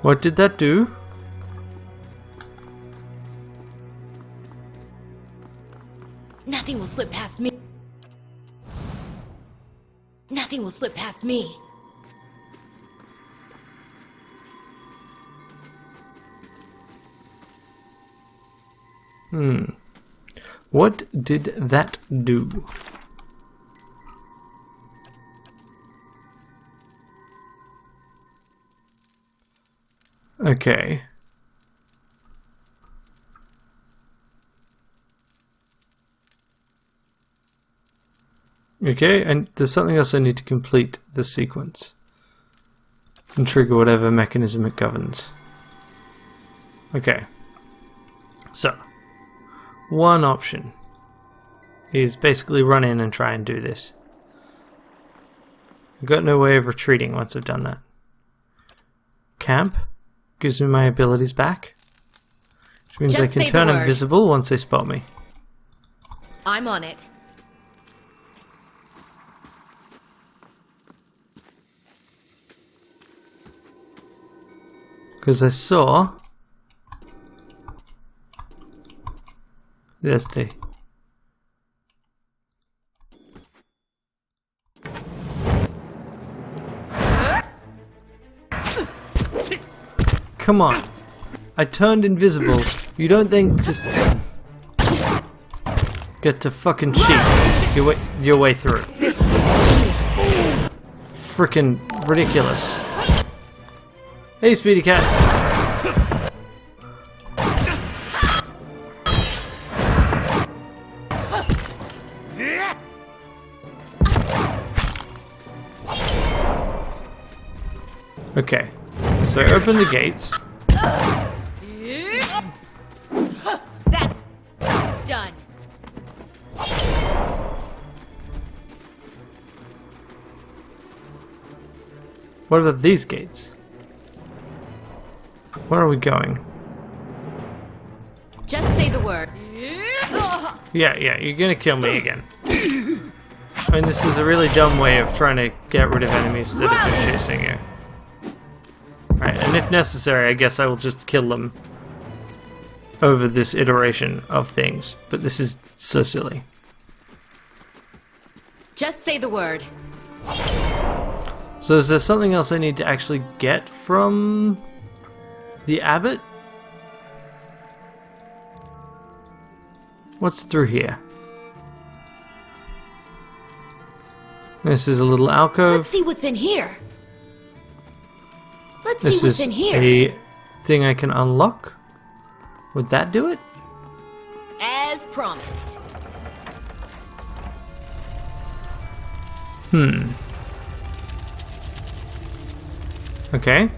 What did that do? Nothing will slip past me. Nothing will slip past me. What did that do? Okay. Okay, and there's something else I need to complete the sequence and trigger whatever mechanism it governs. Okay. So, one option is basically run in and try and do this. I've got no way of retreating once I've done that. Camp gives me my abilities back, which means Just I can turn invisible once they spot me. I'm on it. Because I saw... There's the... Come on. I turned invisible. You don't think just... Get to fucking cheat your way through. Frickin' ridiculous. Hey, Speedy Cat. Okay, so open the gates. That's done. What about these gates? Where are we going? Just say the word. Yeah, you're gonna kill me again. I mean, this is a really dumb way of trying to get rid of enemies that have been chasing you. Right, and if necessary, I guess I will just kill them over this iteration of things. But this is so silly. Just say the word. So is there something else I need to actually get from the abbot? What's through here? This is a little alcove. Let's see what's in here. Let's This see what's is in here. a thing I can unlock. Would that do it? As promised. Okay.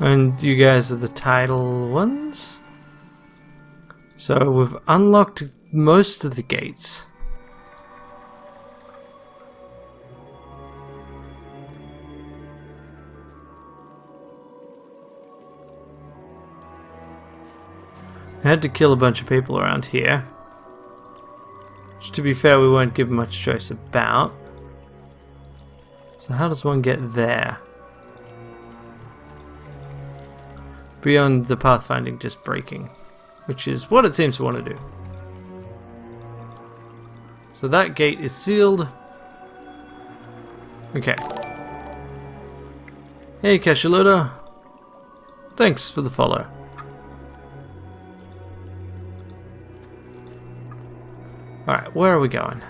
And you guys are the title ones? So we've unlocked most of the gates. I had to kill a bunch of people around here. Which, to be fair, we weren't given much choice about. So how does one get there? Beyond the pathfinding just breaking. Which is what it seems to want to do. So that gate is sealed. Okay. Hey, Cashaloda. Thanks for the follow. Alright, where are we going?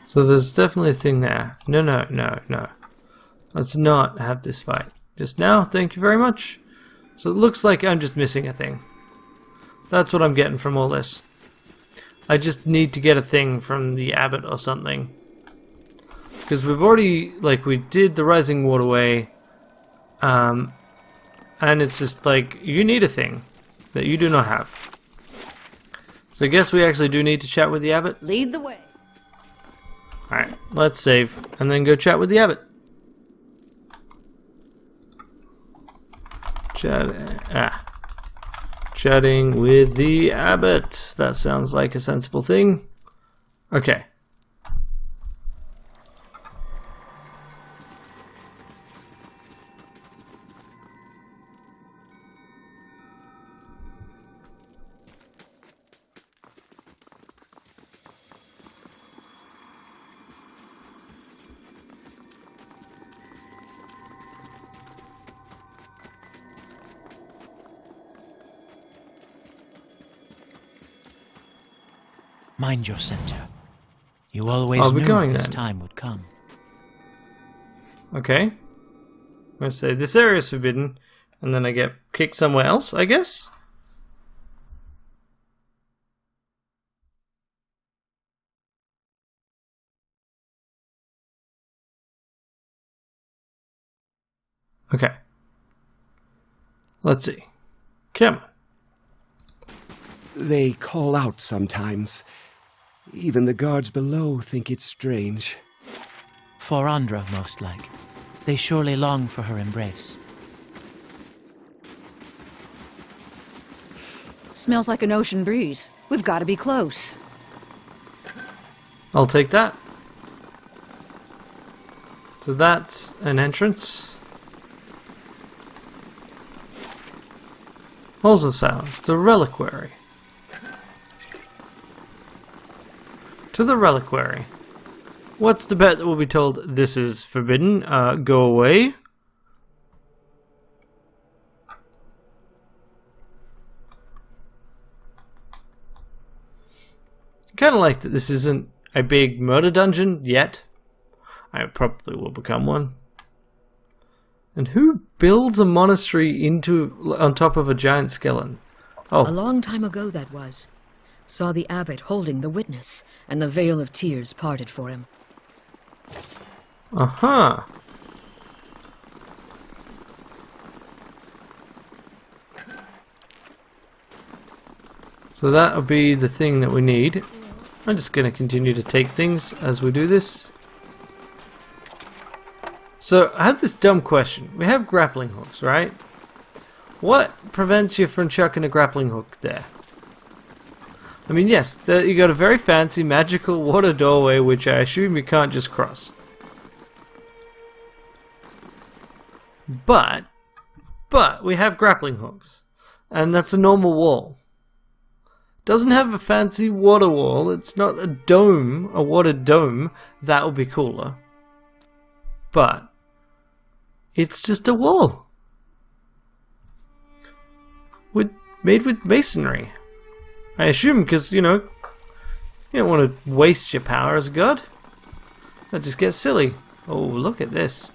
So there's definitely a thing there. No. Let's not have this fight. Just now, thank you very much. So it looks like I'm just missing a thing. That's what I'm getting from all this. I just need to get a thing from the abbot or something. Because we've already, like, we did the Rising Waterway. And it's just like, you need a thing that you do not have. So I guess we actually do need to chat with the abbot. Lead the way. Alright, let's save and then go chat with the abbot. Chatting with the abbot. That sounds like a sensible thing. Okay. Mind your center. You always I'll be knew going this then. time would come. Okay. I'm going to say this area is forbidden, and then I get kicked somewhere else, I guess? Okay. Let's see. Come on. They call out sometimes. Even the guards below think it's strange. For Andra, most like. They surely long for her embrace. Smells like an ocean breeze. We've got to be close. I'll take that. So that's an entrance. Halls of Silence, the Reliquary. To the Reliquary. What's the bet that we'll be told this is forbidden? Go away. Kind of like that this isn't a big murder dungeon yet. I probably will become one. And who builds a monastery on top of a giant skeleton? A Oh, long time ago that was. Saw the abbot holding the witness, and the veil of tears parted for him. uh-huh. So that'll be the thing that we need. I'm just going to continue to take things as we do this. So, I have this dumb question. We have grappling hooks, right? What prevents you from chucking a grappling hook there? I mean, yes, you got a very fancy magical water doorway, which I assume you can't just cross. But we have grappling hooks. And that's a normal wall. Doesn't have a fancy water wall. It's not a dome, a water dome. That would be cooler. But it's just a wall. Made with masonry. I assume because, you don't want to waste your power as a god. That just gets silly. Oh, look at this.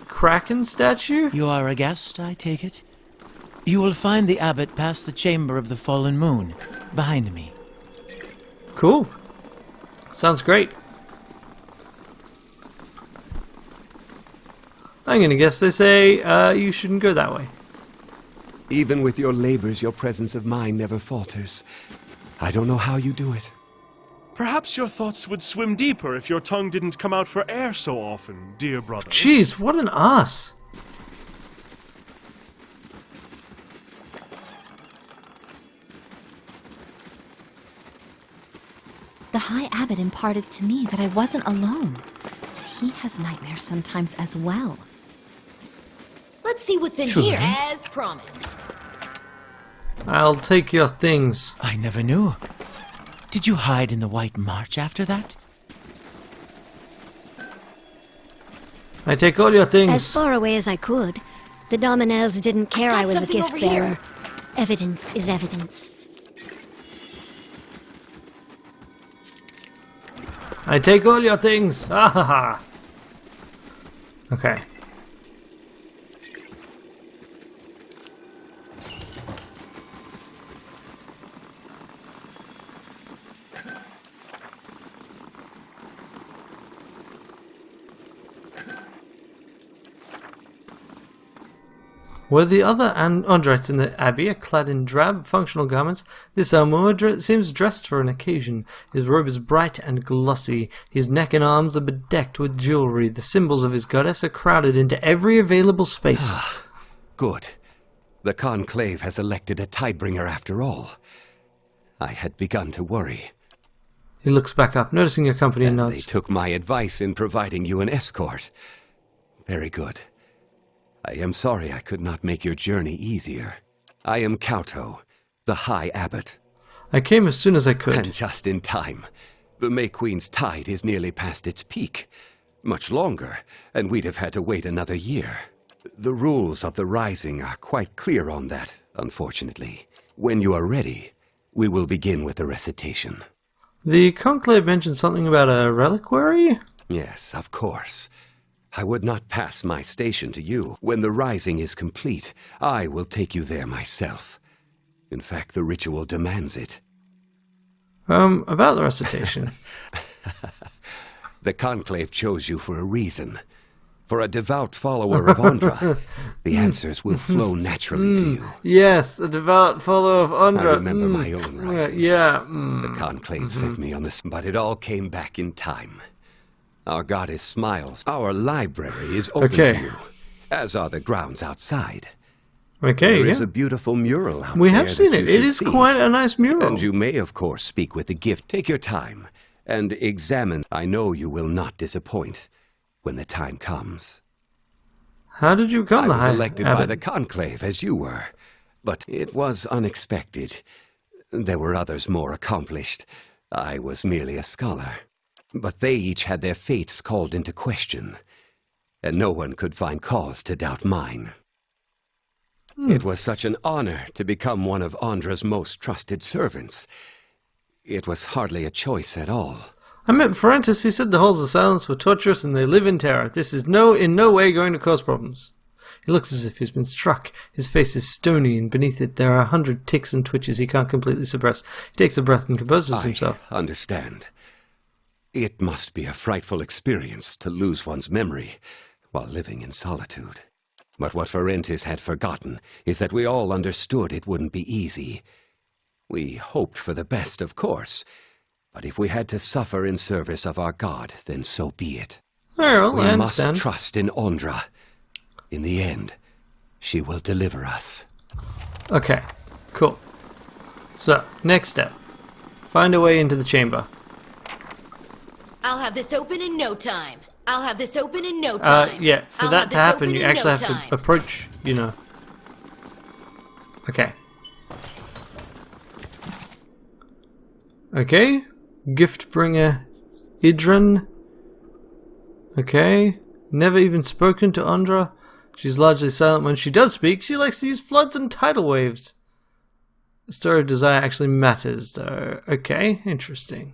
Kraken statue? You are a guest, I take it? You will find the abbot past the chamber of the fallen moon, behind me. Cool. Sounds great. I'm gonna guess they say you shouldn't go that way. Even with your labors, your presence of mind never falters. I don't know how you do it. Perhaps your thoughts would swim deeper if your tongue didn't come out for air so often, dear brother. Jeez, what an ass. The High Abbot imparted to me that I wasn't alone. He has nightmares sometimes as well. Let's see what's in Truly. here, as promised. I'll take your things. I never knew. Did you hide in the White March after that? I take all your things. As far away as I could. The Dominels didn't care got I was a something gift over bearer. here. Evidence is evidence. I take all your things. Ah ha ha. Okay. Where the other Andrites in the abbey are clad in drab, functional garments, this Almoa seems dressed for an occasion. His robe is bright and glossy. His neck and arms are bedecked with jewelry. The symbols of his goddess are crowded into every available space. Good. The Conclave has elected a Tidebringer after all. I had begun to worry. He looks back up, noticing your company, and And they nods. took my advice in providing you an escort. Very good. I am sorry I could not make your journey easier. I am Kauto, the High Abbot. I came as soon as I could. And just in time. The May Queen's tide is nearly past its peak. Much longer, and we'd have had to wait another year. The rules of the Rising are quite clear on that, unfortunately. When you are ready, we will begin with the recitation. The Conclave mentioned something about a reliquary? Yes, of course. I would not pass my station to you. When the Rising is complete, I will take you there myself. In fact, the ritual demands it. About the recitation. The Conclave chose you for a reason. For a devout follower of Andra, the answers will flow naturally to you. Yes, a devout follower of Andra. I remember my own rising. The Conclave sent me on this, but it all came back in time. Our goddess smiles. Our library is open to you, as are the grounds outside. Okay, There is yeah. a beautiful mural out We there have seen that it. you It should is see. quite a nice mural. And you may, of course, speak with the gift. Take your time and examine. I know you will not disappoint when the time comes. How did you become I the was High elected Abbot? by the Conclave, as you were. But it was unexpected. There were others more accomplished. I was merely a scholar. But they each had their faiths called into question, and no one could find cause to doubt mine. It was such an honor to become one of Andra's most trusted servants. It was hardly a choice at all. I met Ferentis. He said the halls of silence were torturous and they live in terror. This is in no way going to cause problems. He looks as if he's been struck. His face is stony, and beneath it there are 100 ticks and twitches he can't completely suppress. He takes a breath and composes himself. I understand. It must be a frightful experience to lose one's memory while living in solitude. But what Ferentis had forgotten is that we all understood it wouldn't be easy. We hoped for the best, of course, but if we had to suffer in service of our god, then so be it. Very well, We I must understand. trust in Andra. In the end, she will deliver us. Okay, cool. So, next step. Find a way into the chamber. I'll have this open in no time. I'll have this open in no time. Yeah, for I'll that have to this happen, open you in actually no have time. to approach, you know. Okay. Okay. Gift bringer Idran. Okay. Never even spoken to Andra. She's largely silent when she does speak. She likes to use floods and tidal waves. The story of desire actually matters, though. Okay, interesting.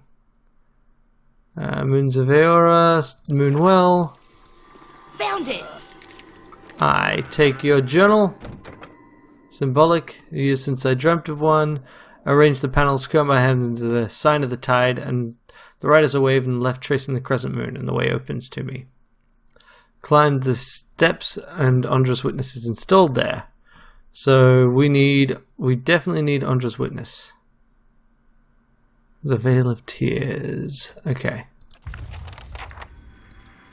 Moons of Aeora, Moonwell. Found it! I take your journal. Symbolic. Years since I dreamt of one. Arrange the panels, curl my hands into the sign of the tide, and the right is a wave and the left tracing the crescent moon, and the way opens to me. Climbed the steps, and Andra's witness is installed there. So we definitely need Andra's witness. The Veil of Tears. Okay.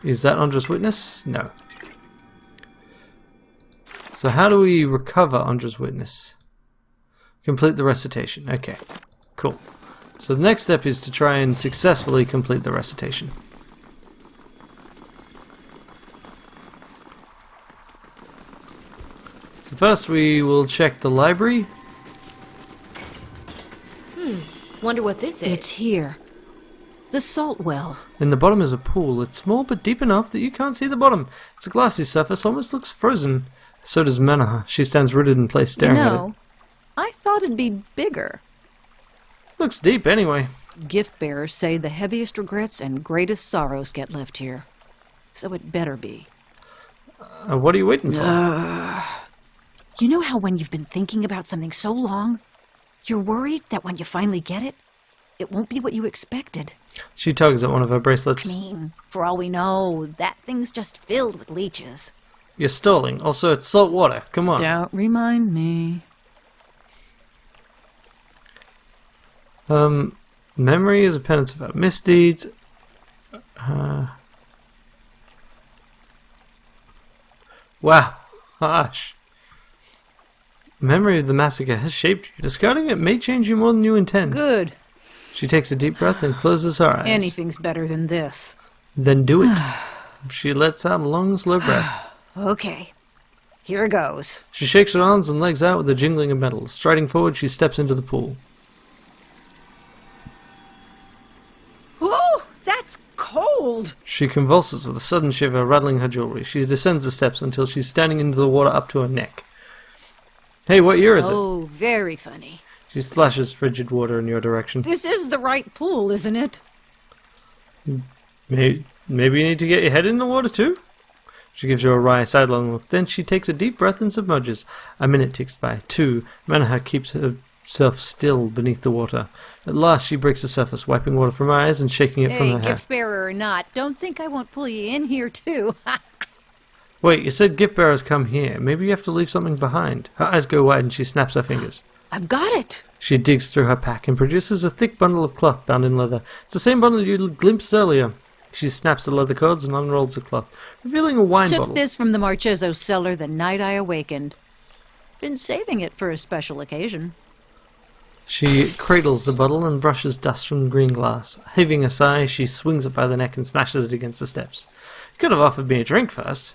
Is that Andra's witness? No. So how do we recover Andra's witness? Complete the recitation. Okay. Cool. So the next step is to try and successfully complete the recitation. So first we will check the library. Wonder what this is. It's here. The salt well. In the bottom is a pool. It's small but deep enough that you can't see the bottom. Its glassy surface almost looks frozen. So does Manaha. She stands rooted in place staring at it. I thought it'd be bigger. Looks deep anyway. Gift bearers say the heaviest regrets and greatest sorrows get left here. So it better be. What are you waiting for? You know how when you've been thinking about something so long, you're worried that when you finally get it, it won't be what you expected? She tugs at one of her bracelets. I mean, for all we know, that thing's just filled with leeches. You're stalling. Also, it's salt water. Come on. Don't remind me. Memory is a penance of our misdeeds. Wow. Harsh. Memory of the massacre has shaped you. Discarding it may change you more than you intend. Good. She takes a deep breath and closes her eyes. Anything's better than this. Then do it. She lets out a long, slow breath. Okay. Here goes. She shakes her arms and legs out with a jingling of metal. Striding forward, she steps into the pool. Oh, that's cold! She convulses with a sudden shiver, rattling her jewelry. She descends the steps until she's standing into the water up to her neck. Hey, what year is it? Oh, very funny. She splashes frigid water in your direction. This is the right pool, isn't it? Maybe you need to get your head in the water too? She gives you a wry, sidelong look. Then she takes a deep breath and submerges. A minute ticks by. 2. Manaha keeps herself still beneath the water. At last she breaks the surface, wiping water from her eyes and shaking it from her hair. Gift bearer or not, don't think I won't pull you in here too. Wait, you said gift bearers come here. Maybe you have to leave something behind. Her eyes go wide and she snaps her fingers. I've got it. She digs through her pack and produces a thick bundle of cloth bound in leather. It's the same bundle you glimpsed earlier. She snaps the leather cords and unrolls the cloth, revealing a wine bottle. Took this from the Marchezo cellar the night I awakened. Been saving it for a special occasion. She cradles the bottle and brushes dust from the green glass. Heaving a sigh, she swings it by the neck and smashes it against the steps. You could have offered me a drink first.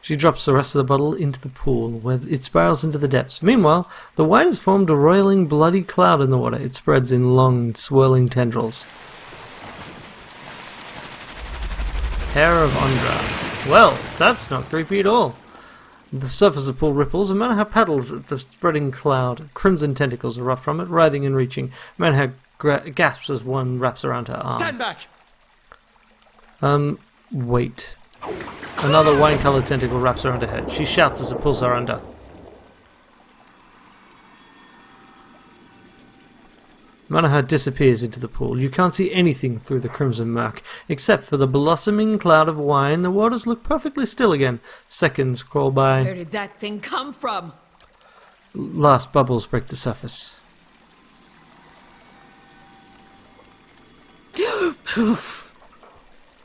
She drops the rest of the bottle into the pool, where it spirals into the depths. Meanwhile, the wine has formed a roiling, bloody cloud in the water. It spreads in long, swirling tendrils. Hair of Ondra. Well, that's not creepy at all. The surface of the pool ripples, and Manaha paddles at the spreading cloud. Crimson tentacles erupt from it, writhing and reaching. Manaha gasps as one wraps around her arm. Stand back! Wait. Another wine-coloured tentacle wraps around her head. She shouts as it pulls her under. Manaha disappears into the pool. You can't see anything through the crimson murk. Except for the blossoming cloud of wine, the waters look perfectly still again. Seconds crawl by. Where did that thing come from? Last bubbles break the surface.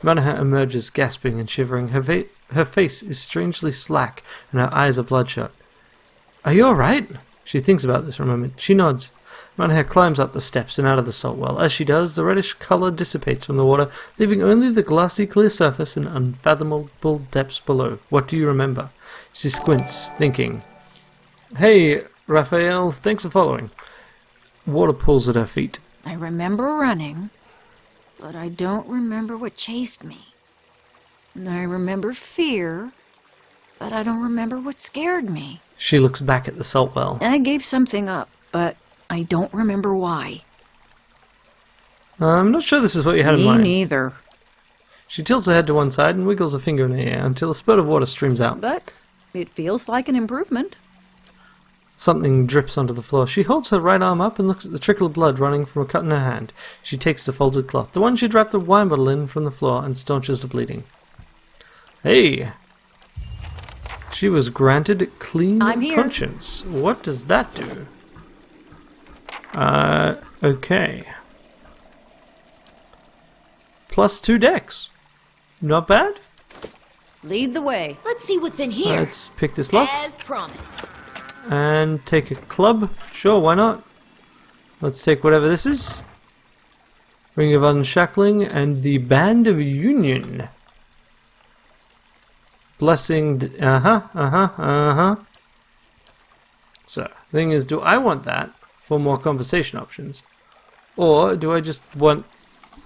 Manaha emerges, gasping and shivering. Her face is strangely slack, and her eyes are bloodshot. Are you alright? She thinks about this for a moment. She nods. Manaha climbs up the steps and out of the salt well. As she does, the reddish colour dissipates from the water, leaving only the glassy clear surface and unfathomable depths below. What do you remember? She squints, thinking. Hey, Raphael, thanks for following. Water pulls at her feet. I remember running, but I don't remember what chased me. And I remember fear, but I don't remember what scared me. She looks back at the salt well. I gave something up, but I don't remember why. I'm not sure this is what you had in Me mind. neither. She tilts her head to one side and wiggles a finger in the air until a spurt of water streams out. But it feels like an improvement. Something drips onto the floor. She holds her right arm up and looks at the trickle of blood running from a cut in her hand. She takes the folded cloth, the one she'd wrapped the wine bottle in, from the floor and staunches the bleeding. Hey! She was granted clean I'm here. conscience. What does that do? Okay. +2 dex. Not bad. Lead the way. Let's see what's in here. Let's pick this lock. As promised. And take a club. Sure, why not? Let's take whatever this is. Ring of Unshackling and the Band of Union. Blessing. So, thing is, do I want that for more conversation options? Or do I just want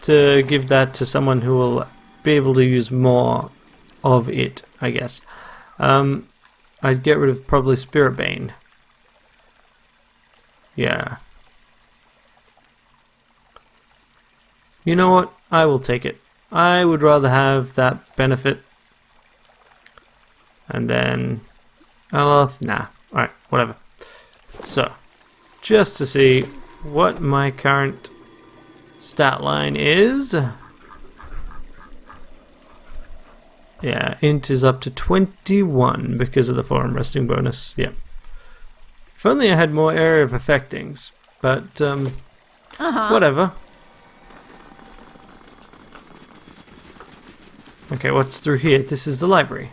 to give that to someone who will be able to use more of it, I guess? I'd get rid of probably Spirit Bane. Yeah. You know what? I will take it. I would rather have that benefit. And then... nah. Alright, whatever. So, just to see what my current stat line is... Yeah, int is up to 21 because of the foreign resting bonus. Yeah. If only I had more area of effectings, but whatever. Okay, what's through here? This is the library.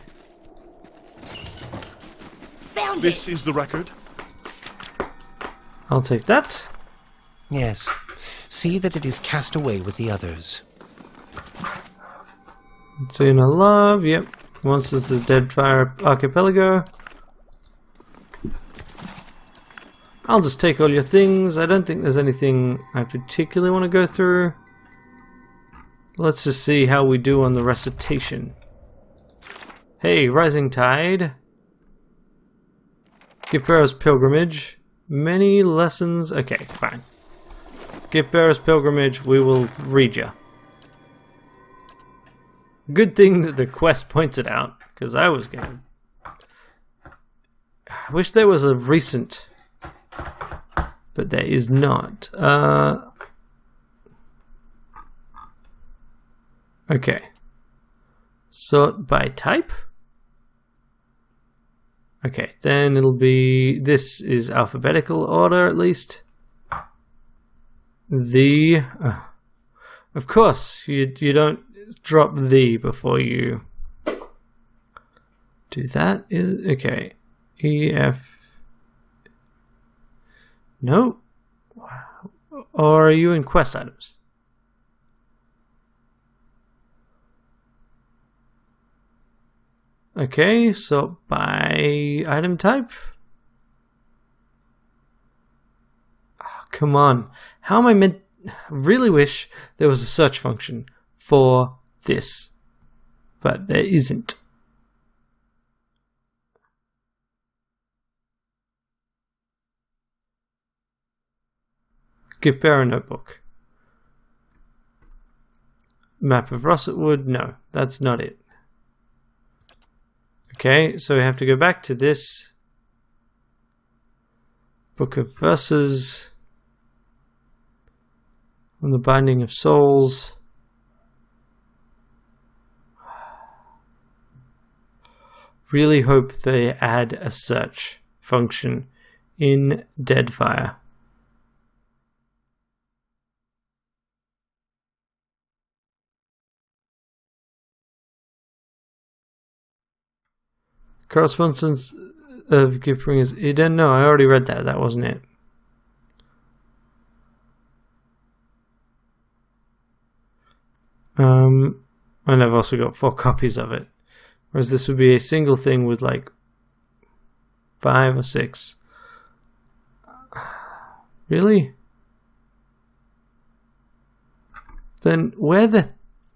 Found This is the record. I'll take that. Yes. See that it is cast away with the others. Xena Love, yep. Monsters of the Deadfire Archipelago. I'll just take all your things. I don't think there's anything I particularly want to go through. Let's just see how we do on the recitation. Hey, Rising Tide. Gipera's Pilgrimage. Many lessons. Okay, fine. Gipera's Pilgrimage, we will read you. Good thing that the quest points it out, because I was gonna... I wish there was a recent, but there is not. Okay. Sort by type? Okay, then it'll be... This is alphabetical order, at least. The... of course, you don't drop the before you do that. Is okay. E, F... No? Or are you in quest items? Okay, so by item type? Oh, come on. How am I meant... I really wish there was a search function for this. But there isn't. Gipera notebook. Map of Russetwood? No, that's not it. Okay, so we have to go back to this. Book of Verses. On the Binding of Souls. Really hope they add a search function in Deadfire. Correspondence of Gipringer's Eden? No, I already read that. That wasn't it. And I've also got 4 copies of it. Whereas this would be a single thing with like 5 or 6. Really? Then where the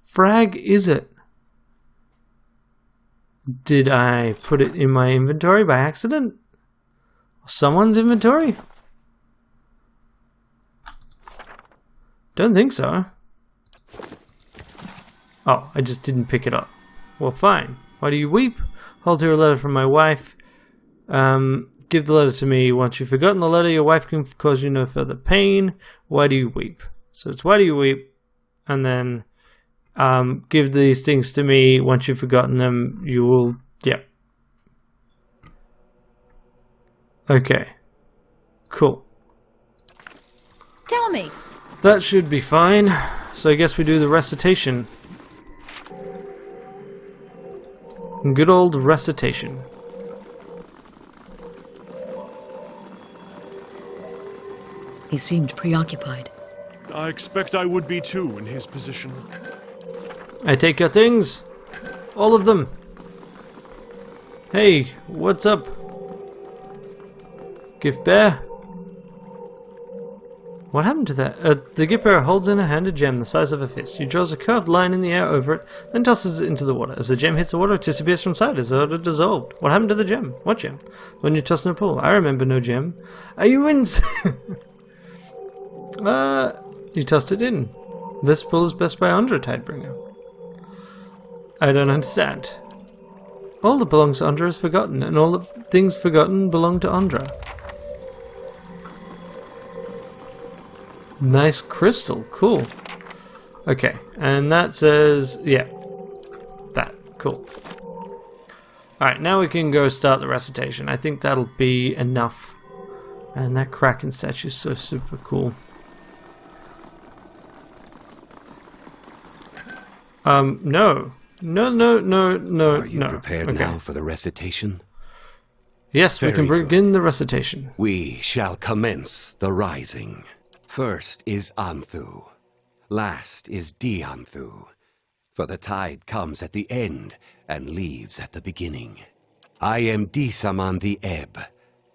frag is it? Did I put it in my inventory by accident? Someone's inventory? Don't think so. Oh, I just didn't pick it up. Well, fine. Why do you weep? Hold here a letter from my wife. Give the letter to me. Once you've forgotten the letter, your wife can cause you no further pain. Why do you weep? So it's why do you weep? And then... give these things to me. Once you've forgotten them, you will... Yeah. Okay. Cool. Tell me. That should be fine. So I guess we do the recitation. Good old recitation. He seemed preoccupied. I expect I would be too in his position. I take your things. All of them. Hey, what's up? Gift bear? What happened to that? The gift bearer holds in her hand a gem the size of a fist. He draws a curved line in the air over it, then tosses it into the water. As the gem hits the water, it disappears from sight as though it had dissolved. What happened to the gem? What gem? When you toss in a pool. I remember no gem. Are you insane? You tossed it in. This pool is best by Andra, Tidebringer. I don't understand. All that belongs to Andra is forgotten, and all the things forgotten belong to Andra. Nice crystal, cool. Okay, and that says, yeah, that, cool. Alright, now we can go start the recitation. I think that'll be enough. And that Kraken statue is so super cool. No. No. Are you prepared now for the recitation? Yes, we can Very begin good. the recitation. We shall commence the rising. First is Anthu. Last is Dianthu. For the tide comes at the end and leaves at the beginning. I am Disaman the Ebb.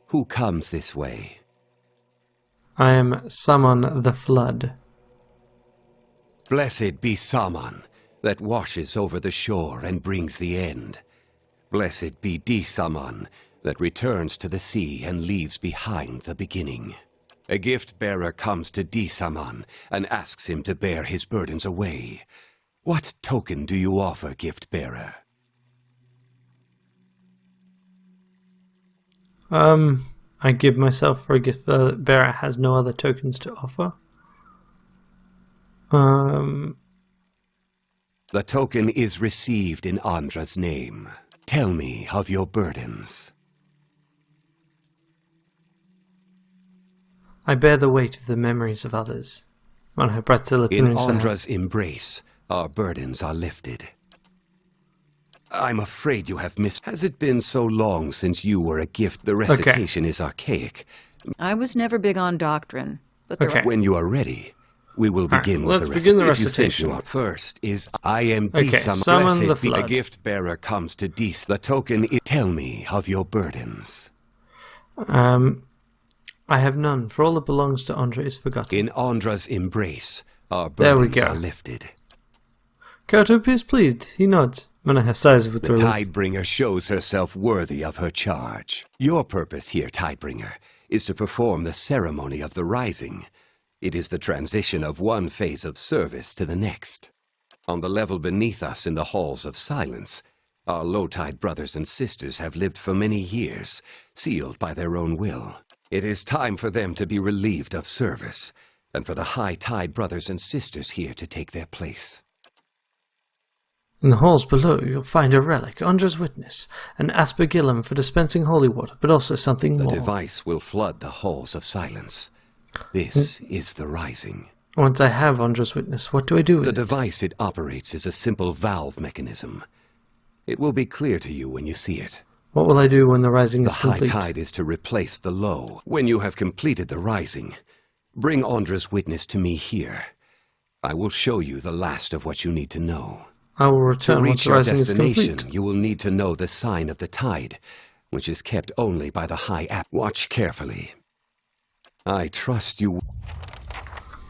Who comes this way? I am Saman the Flood. Blessed be Saman, that washes over the shore and brings the end. Blessed be Disaman, that returns to the sea and leaves behind the beginning. A gift-bearer comes to Disaman and asks him to bear his burdens away. What token do you offer, gift-bearer? I give myself for a gift bearer has no other tokens to offer. The token is received in Andra's name. Tell me of your burdens. I bear the weight of the memories of others. In Andra's embrace, our burdens are lifted. I'm afraid you have missed. Has it been so long since you were a gift? The recitation is archaic. I was never big on doctrine, but When you are ready, we will begin with let's the begin the recitation. recitation. First is I am Okay, Disam. summon the Blessed be flood. a gift bearer comes to Dis. The token is tell me of your burdens. I have none, for all that belongs to Andra is forgotten. In Andra's embrace, our There we burdens go. are lifted. Kyoto appears pleased. He nods. Manaha sighs with The relief. Tidebringer shows herself worthy of her charge. Your purpose here, Tidebringer, is to perform the ceremony of the rising. It is the transition of one phase of service to the next. On the level beneath us in the halls of silence, our low-tide brothers and sisters have lived for many years, sealed by their own will. It is time for them to be relieved of service, and for the high-tide brothers and sisters here to take their place. In the halls below, you'll find a relic, Andra's witness, an aspergillum for dispensing holy water, but also something The more. device will flood the halls of silence. This is the rising. Once I have Andra's witness, what do I do with The it? device it operates is a simple valve mechanism. It will be clear to you when you see it. What will I do when the rising The is high complete? tide is to replace the low. When you have completed the rising, bring Andra's witness to me here. I will show you the last of what you need to know. I will To return once reach the your rising is destination, complete. you will need to know the sign of the tide, which is kept only by the high app. Watch carefully. I trust you.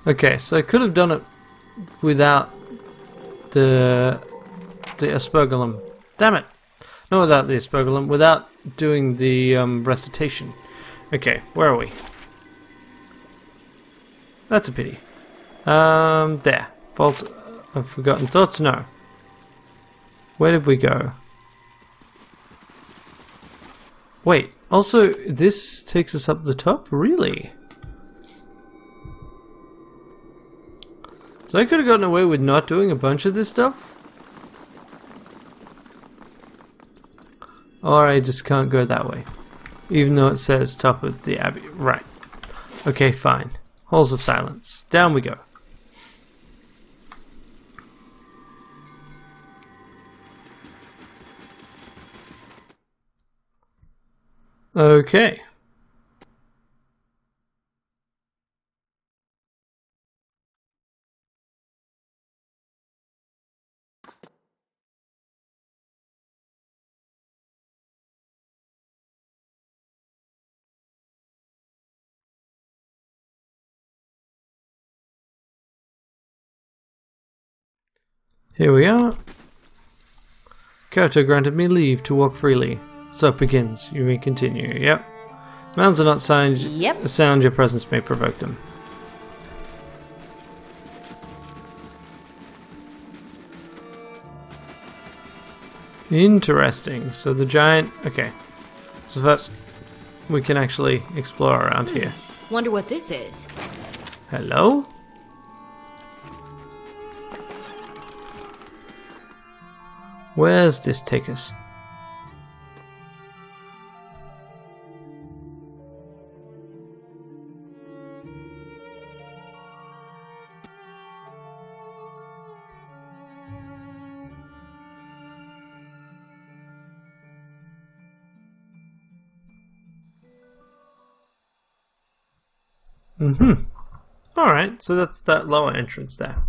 Okay, so I could have done it without the aspergillum. Damn it! Not without the aspergillum, without doing the recitation. Okay, where are we? That's a pity. There. Vault of Forgotten Thoughts? No. Where did we go? Wait, also, this takes us up the top? Really? So I could have gotten away with not doing a bunch of this stuff? Or I just can't go that way. Even though it says top of the abbey. Right. Okay, fine. Halls of Silence. Down we go. Okay. Here we are. Kyoto granted me leave to walk freely. So it begins. You may continue. Yep. Mounds are not sound. Yep. The sound your presence may provoke them. Interesting. So the giant. Okay. So first, we can actually explore around here. Wonder what this is. Hello? Where's this take us? Mm-hmm. Alright, so that's that lower entrance there.